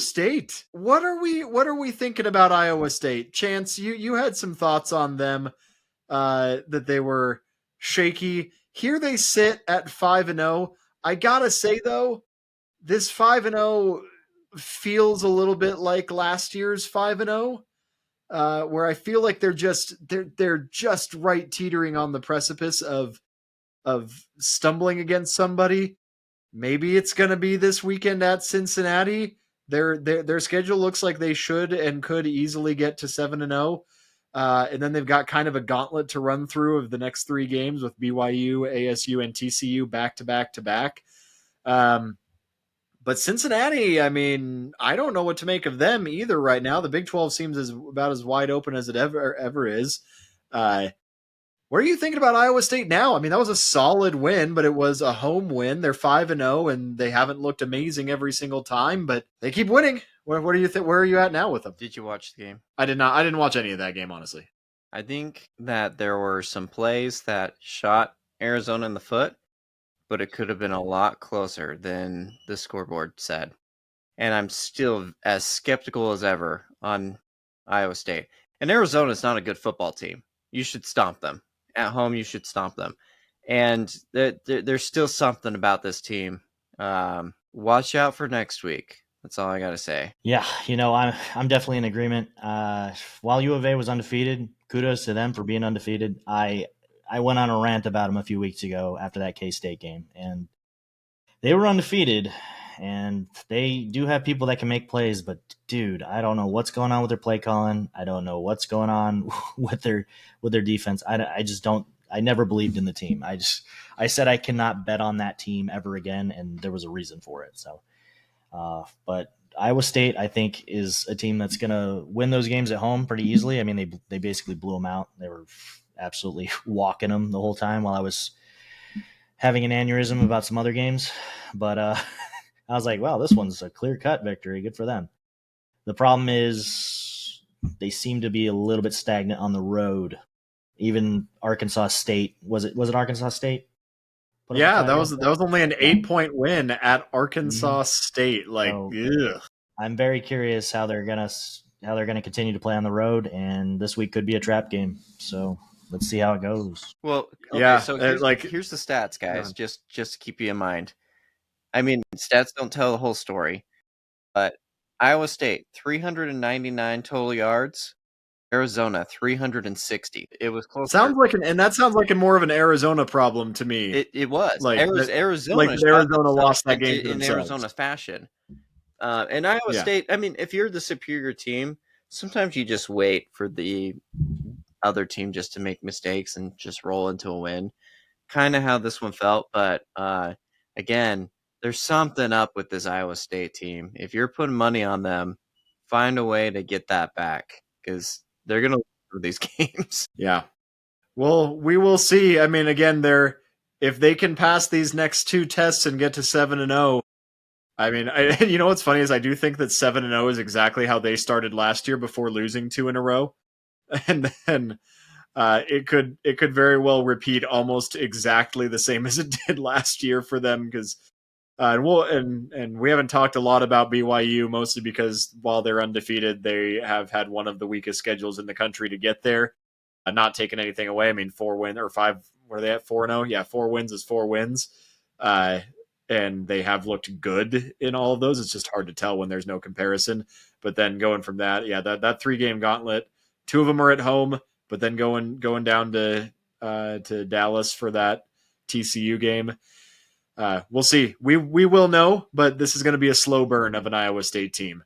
Iowa State. What are we thinking about Iowa State? Chance, you had some thoughts on them, that they were shaky. Here they sit at 5-0. I gotta say though, this 5-0 feels a little bit like last year's 5-0, where I feel like they're just right teetering on the precipice of stumbling against somebody. Maybe it's going to be this weekend at Cincinnati. Their schedule looks like they should and could easily get to 7-0. And then they've got kind of a gauntlet to run through of the next 3 games with BYU, ASU, and TCU back to back to back. But Cincinnati, I mean, I don't know what to make of them either right now. The Big 12 seems about as wide open as it ever is. What are you thinking about Iowa State now? I mean, that was a solid win, but it was a home win. They're 5-0, and they haven't looked amazing every single time, but they keep winning. What do you think? Where are you at now with them? Did you watch the game? I did not. I didn't watch any of that game, honestly. I think that there were some plays that shot Arizona in the foot, but it could have been a lot closer than the scoreboard said. And I'm still as skeptical as ever on Iowa State. And Arizona is not a good football team. You should stomp them. At home, you should stomp them. And there's still something about this team. Watch out for next week. That's all I got to say. Yeah, I'm definitely in agreement. While U of A was undefeated, kudos to them for being undefeated. I went on a rant about them a few weeks ago after that K-State game, and they were undefeated, and they do have people that can make plays, but dude, I don't know what's going on with their play calling. I don't know what's going on with their defense. I just don't. I never believed in the team. I said I cannot bet on that team ever again, and there was a reason for it. So, but Iowa State, I think, is a team that's going to win those games at home pretty easily. I mean, they basically blew them out. They were absolutely walking them the whole time while I was having an aneurysm about some other games. But I was like, wow, this one's a clear-cut victory. Good for them. The problem is they seem to be a little bit stagnant on the road. Even Arkansas State, was it Arkansas State? Yeah, that was only an 8-point win at Arkansas State. Like, ugh. I'm very curious how they're gonna continue to play on the road, and this week could be a trap game. So let's see how it goes. Well, okay, yeah. So here's the stats, guys. Just to keep you in mind. I mean, stats don't tell the whole story, but Iowa State 399 total yards. Arizona 360. It was close. Sounds like that sounds like more of an Arizona problem to me. It was like Arizona. Like Arizona lost that game in Arizona fashion. And Iowa State. I mean, if you're the superior team, sometimes you just wait for the other team just to make mistakes and just roll into a win. Kind of how this one felt, but again, there's something up with this Iowa State team. If you're putting money on them, find a way to get that back because they're going to lose these games. Yeah. Well, we will see. I mean, again, if they can pass these next 2 tests and get to 7-0, I mean, you know what's funny is I do think that 7-0 is exactly how they started last year before losing 2 in a row, and then it could very well repeat almost exactly the same as it did last year for them because. And we haven't talked a lot about BYU, mostly because while they're undefeated, they have had one of the weakest schedules in the country to get there. Not taking anything away. I mean, 4 wins or 5. Were they at 4-0? Yeah, 4 wins is 4 wins. And they have looked good in all of those. It's just hard to tell when there's no comparison. But then going from that, yeah, that 3-game gauntlet. 2 of them are at home, but then going down to Dallas for that TCU game. We'll see. We will know, but this is going to be a slow burn of an Iowa State team.